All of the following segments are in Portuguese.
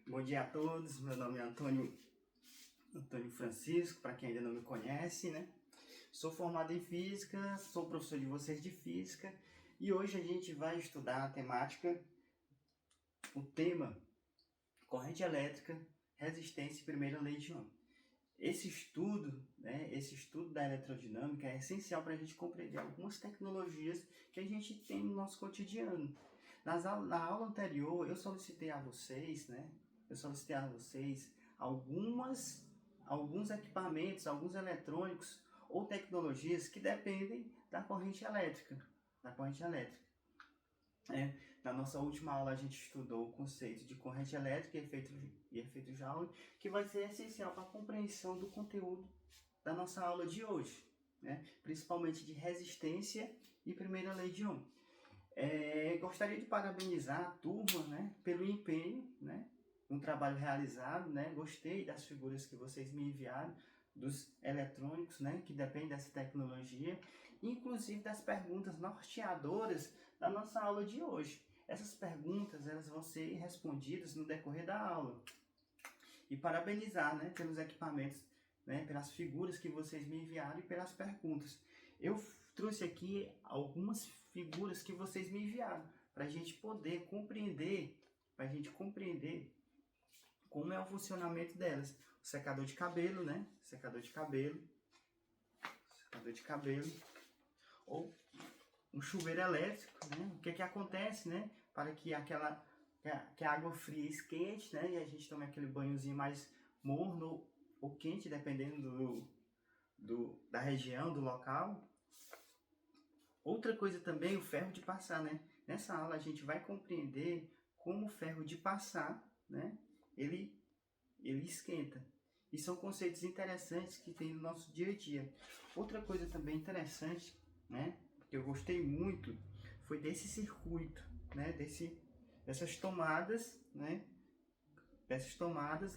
Bom dia a todos, meu nome é Antônio Francisco, para quem ainda não me conhece, né? Sou formado em Física, sou professor de vocês de Física e hoje a gente vai estudar a temática, o tema corrente elétrica, resistência e primeira lei de Ohm. Esse estudo da eletrodinâmica é essencial para a gente compreender algumas tecnologias que a gente tem no nosso cotidiano. Na aula anterior, eu solicitei a vocês, alguns equipamentos, alguns eletrônicos ou tecnologias que dependem da corrente elétrica. Na nossa última aula a gente estudou o conceito de corrente elétrica e efeito Joule, que vai ser essencial para a compreensão do conteúdo da nossa aula de hoje, né? Principalmente de resistência e primeira lei de Ohm. Gostaria de parabenizar a turma, né, pelo empenho, né, no trabalho realizado, né? Gostei das figuras que vocês me enviaram, dos eletrônicos, né, que dependem dessa tecnologia, inclusive das perguntas norteadoras da nossa aula de hoje. Essas perguntas elas vão ser respondidas no decorrer da aula. E parabenizar, né, pelos equipamentos, né, pelas figuras que vocês me enviaram e pelas perguntas. Eu trouxe aqui algumas figuras que vocês me enviaram para a gente poder compreender, como é o funcionamento delas. O secador de cabelo, né? Secador de cabelo. Ou um chuveiro elétrico, né? O que acontece, né? Para que que a água fria esquente, né? E a gente tome aquele banhozinho mais morno ou quente, dependendo da região, do local. Outra coisa também, o ferro de passar, né? Nessa aula a gente vai compreender como o ferro de passar, né? Ele esquenta. E são conceitos interessantes que tem no nosso dia a dia. Outra coisa também interessante, né, que eu gostei muito, foi desse circuito, né, dessas tomadas, né,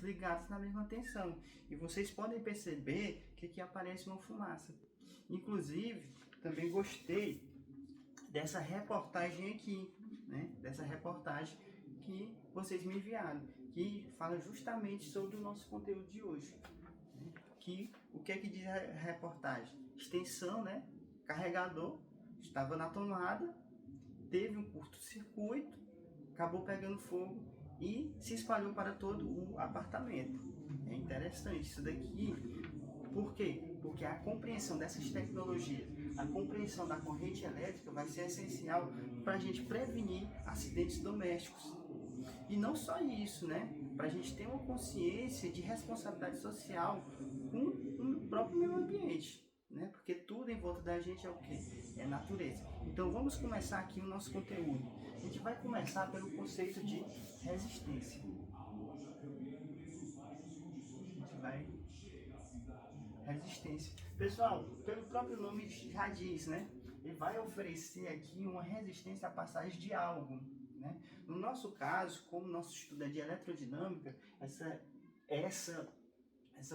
ligadas na mesma tensão. E vocês podem perceber que aqui aparece uma fumaça. Inclusive, também gostei dessa reportagem aqui, né, dessa reportagem que vocês me enviaram, que fala justamente sobre o nosso conteúdo de hoje. O que é que diz a reportagem? Extensão, né? Carregador, estava na tomada, teve um curto-circuito, acabou pegando fogo e se espalhou para todo o apartamento. É interessante isso daqui. Por quê? Porque a compreensão dessas tecnologias, a compreensão da corrente elétrica vai ser essencial para a gente prevenir acidentes domésticos. E não só isso, né? Para a gente ter uma consciência de responsabilidade social com o próprio meio ambiente, né? Porque tudo em volta da gente é o quê? É natureza. Então vamos começar aqui o nosso conteúdo. A gente vai começar pelo conceito de resistência. Resistência. Pessoal, pelo próprio nome já diz, né? Ele vai oferecer aqui uma resistência à passagem de algo, né? No nosso caso, como nosso estudo é de eletrodinâmica, essa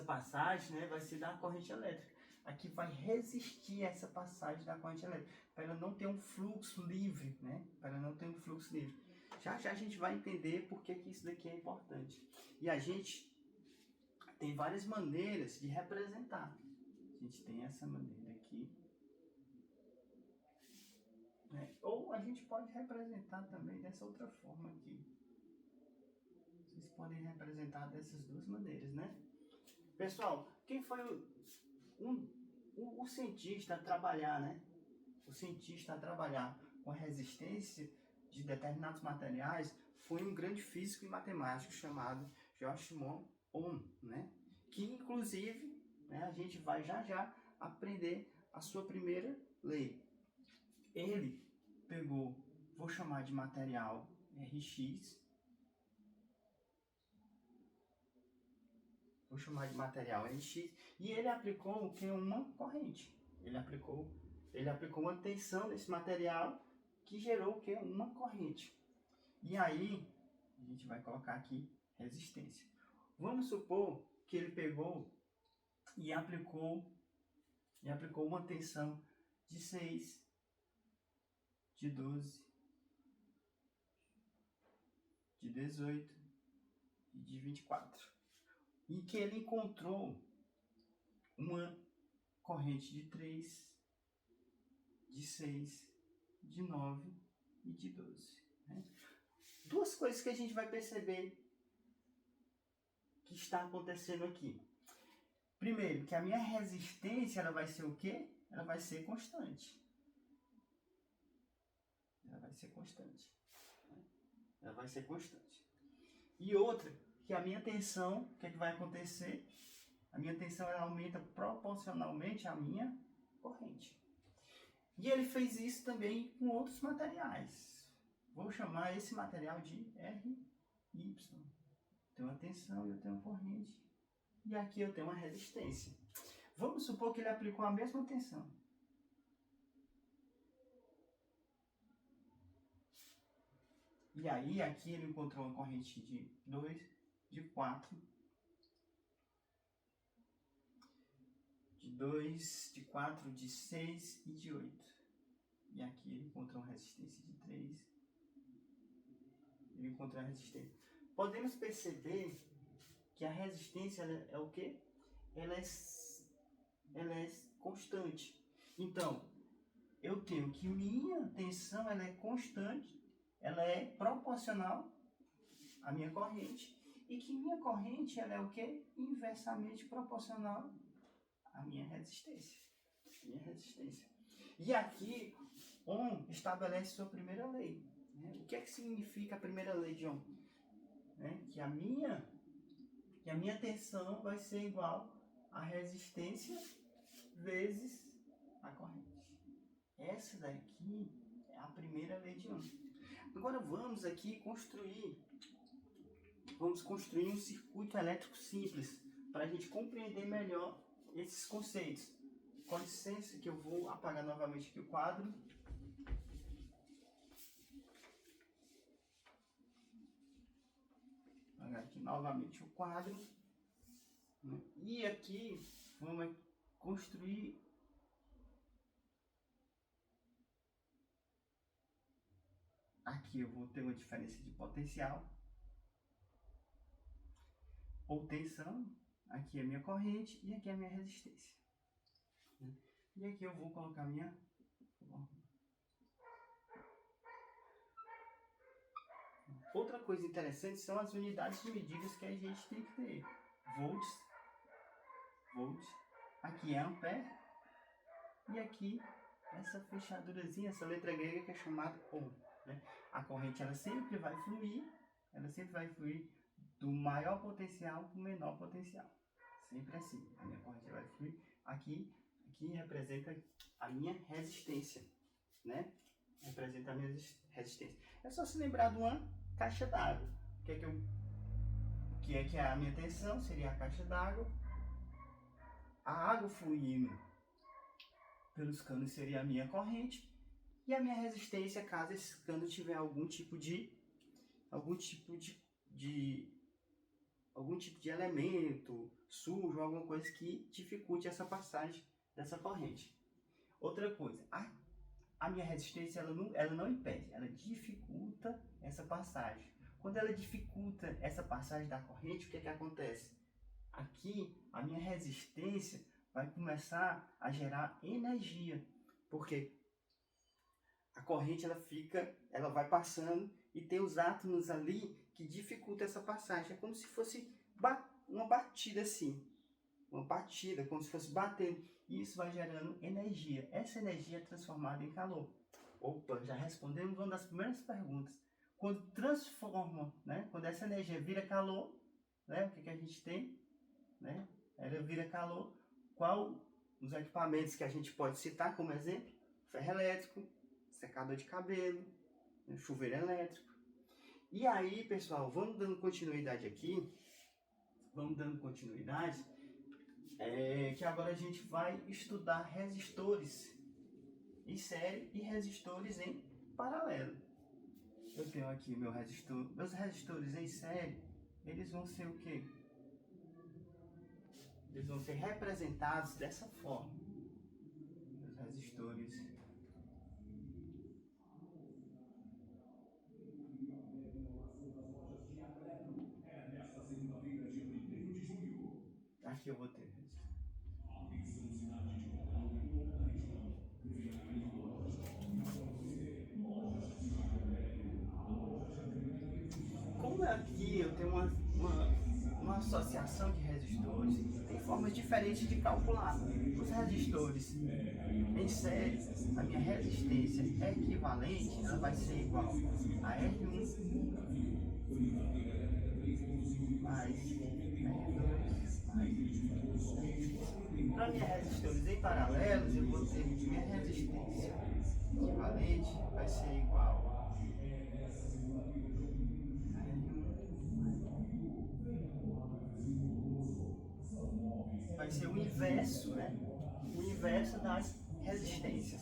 passagem, né, vai ser da corrente elétrica. Aqui vai resistir essa passagem da corrente elétrica, para ela não ter um fluxo livre, né? Já já a gente vai entender por que isso daqui é importante. E a gente tem várias maneiras de representar. A gente tem essa maneira aqui, né? Ou a gente pode representar também dessa outra forma aqui. Vocês podem representar dessas duas maneiras, né? Pessoal, quem foi o cientista a trabalhar, né? O cientista a trabalhar com a resistência de determinados materiais foi um grande físico e matemático chamado Joachim Ohm, né? Que inclusive, né, a gente vai já já aprender a sua primeira lei. Ele pegou, vou chamar de material Rx, e ele aplicou o que? Uma corrente. Ele aplicou uma tensão nesse material que gerou o que? Uma corrente. E aí, a gente vai colocar aqui resistência. Vamos supor que ele pegou e aplicou uma tensão de 6, de 12, de 18, de 24. E que ele encontrou uma corrente de 3, de 6, de 9 e de 12. Né? Duas coisas que a gente vai perceber que está acontecendo aqui. Primeiro, que a minha resistência ela vai ser o quê? Ela vai ser constante. Ela vai ser constante. Ela vai ser constante. E outra, que a minha tensão, o que é que vai acontecer? A minha tensão ela aumenta proporcionalmente à minha corrente. E ele fez isso também com outros materiais. Vou chamar esse material de RY. Tenho uma tensão e eu tenho uma corrente. E aqui eu tenho uma resistência. Vamos supor que ele aplicou a mesma tensão. E aí aqui ele encontrou uma corrente de 2, de 4, de 2, de 4, de 6 e de 8. E aqui ele encontrou uma resistência de 3. Ele encontrou a resistência. Podemos perceber que a resistência ela é o quê? Ela é constante. Então, eu tenho que minha tensão ela é constante, ela é proporcional à minha corrente e que minha corrente ela é o quê? Inversamente proporcional à minha resistência. E aqui, Ohm estabelece sua primeira lei. Né? O que é que significa a primeira lei de Ohm? Né? Que a minha tensão vai ser igual a resistência vezes a corrente. Essa daqui é a primeira lei de Ohm. Agora vamos aqui construir um circuito elétrico simples para a gente compreender melhor esses conceitos. Com licença que eu vou apagar novamente aqui o quadro. Apagar aqui novamente o quadro. E aqui vamos construir aqui eu vou ter uma diferença de potencial ou tensão. Aqui é a minha corrente e aqui é a minha resistência. E aqui eu vou colocar minha... Outra coisa interessante são as unidades de medidas que a gente tem que ter. Volts. Aqui é ampere. E aqui essa fechadurazinha, essa letra grega que é chamada Ohm. Né? A corrente ela sempre vai fluir do maior potencial para o menor potencial. Sempre assim. A minha corrente vai fluir. Aqui representa a minha resistência. Né? Representa a minha resistência. É só se lembrar de uma caixa d'água. Que é a minha tensão? Seria a caixa d'água. A água fluindo pelos canos seria a minha corrente. E a minha resistência, caso esse cano tiver algum tipo de elemento sujo, alguma coisa que dificulte essa passagem dessa corrente. Outra coisa, a minha resistência ela não impede, ela dificulta essa passagem. Quando ela dificulta essa passagem da corrente, o que é que acontece? Aqui a minha resistência vai começar a gerar energia, porque a corrente ela vai passando e tem os átomos ali que dificultam essa passagem. É como se fosse uma batida assim, como se fosse batendo. E isso vai gerando energia. Essa energia é transformada em calor. Opa, já respondemos uma das primeiras perguntas. Quando transforma, né? Quando essa energia vira calor, né? O que a gente tem? Né? Ela vira calor. Qual os equipamentos que a gente pode citar como exemplo? Ferro elétrico, secador de cabelo, chuveiro elétrico. E aí, pessoal, vamos dando continuidade aqui. Que agora a gente vai estudar resistores em série e resistores em paralelo. Eu tenho aqui meus resistores em série, eles vão ser o quê? Eles vão ser representados dessa forma. Os resistores Aqui eu vou ter. Como aqui eu tenho uma associação de resistores, tem formas diferentes de calcular. Os resistores em série, a minha resistência é equivalente, ela vai ser igual a R1 mais R2 mais. Para minha resistores em paralelos, eu vou ter que minha resistência equivalente vai ser igual a vai ser o inverso, né? O inverso das resistências.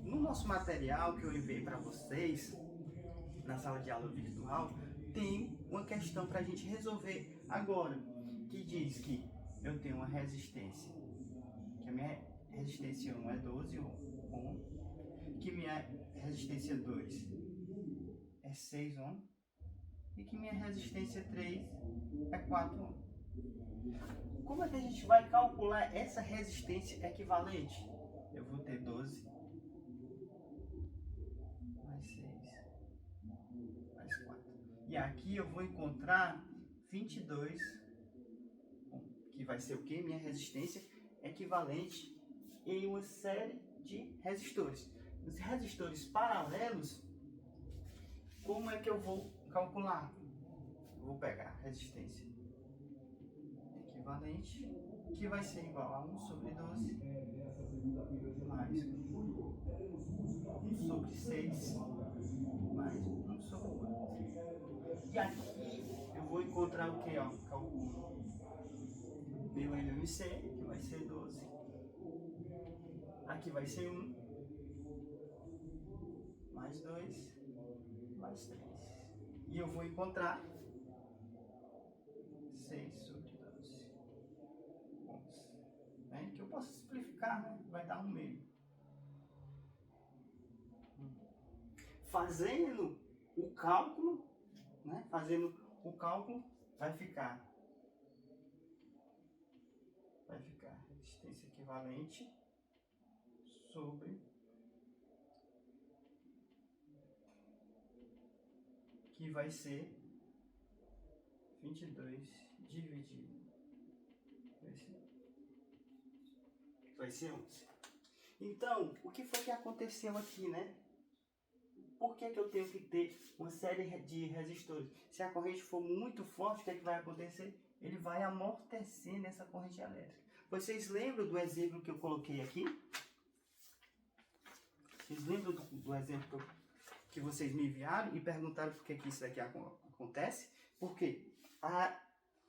No nosso material que eu enviei para vocês, na sala de aula virtual, tem uma questão para a gente resolver agora, que diz que eu tenho uma resistência, que a minha resistência 1 é 12 ohm, que minha resistência 2 é 6 ohm, e que minha resistência 3 é 4 ohm. Como é que a gente vai calcular essa resistência equivalente? Eu vou ter 12 mais 6 mais 4. E aqui eu vou encontrar 22, que vai ser o que? Minha resistência equivalente em uma série de resistores. Os resistores paralelos, como é que eu vou calcular? Eu vou pegar a resistência equivalente, que vai ser igual a 1 sobre 12 mais 1 sobre 6 mais 1 sobre 4. E aqui eu vou encontrar o que? Calculo meu MMC, que vai ser 12. Aqui vai ser 1 mais 2 mais 3. E eu vou encontrar 6 sobre 12 pontos. Né? Que eu posso simplificar, né? Vai dar 1 meio. Fazendo o cálculo, né? Fazendo o cálculo, vai ficar resistência equivalente sobre que vai ser 22 dividido vai ser 11. Então, o que foi que aconteceu aqui, né? Por que eu tenho que ter uma série de resistores? Se a corrente for muito forte, o que é que vai acontecer? Ele vai amortecer nessa corrente elétrica. Vocês lembram do exemplo que eu coloquei aqui? Vocês lembram do exemplo que vocês me enviaram e perguntaram por que isso daqui acontece? Porque a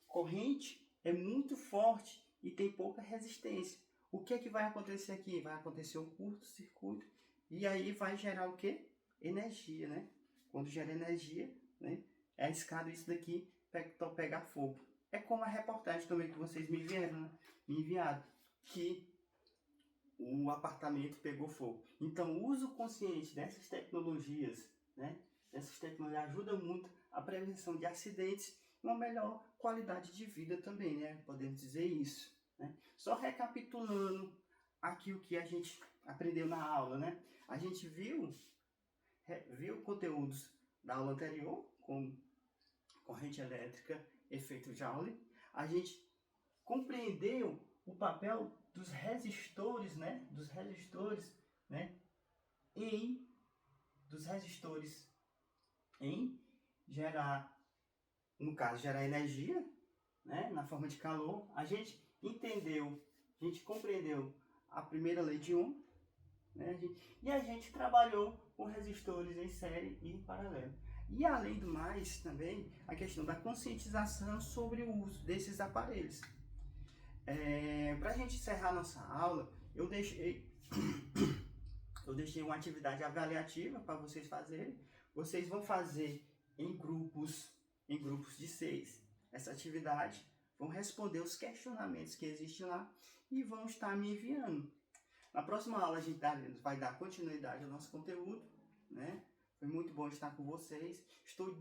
corrente é muito forte e tem pouca resistência. O que é que vai acontecer aqui? Vai acontecer um curto-circuito e aí vai gerar o quê? Energia, né? Quando gera energia, né? É arriscado isso daqui pegar fogo. É como a reportagem também que vocês me enviaram, né? Que o apartamento pegou fogo. Então, o uso consciente dessas tecnologias, né? Essas tecnologias ajudam muito a prevenção de acidentes e uma melhor qualidade de vida também, né? Podemos dizer isso, né? Só recapitulando aqui o que a gente aprendeu na aula, né? A gente viu conteúdos da aula anterior, como corrente elétrica, efeito Joule. A gente compreendeu o papel dos resistores, né? Em gerar, no caso, gerar energia, né? Na forma de calor. A gente compreendeu a primeira lei de Ohm, né? E a gente trabalhou com resistores em série e em paralelo. E além do mais, também, a questão da conscientização sobre o uso desses aparelhos. Para a gente encerrar nossa aula, eu deixei uma atividade avaliativa para vocês fazerem. Vocês vão fazer em grupos de 6 essa atividade, vão responder os questionamentos que existem lá e vão estar me enviando. Na próxima aula a gente vai dar continuidade ao nosso conteúdo, né? Foi muito bom estar com vocês. Estou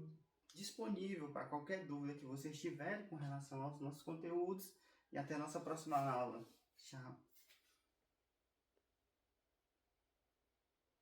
disponível para qualquer dúvida que vocês tiverem com relação aos nossos conteúdos, e até a nossa próxima aula. Tchau!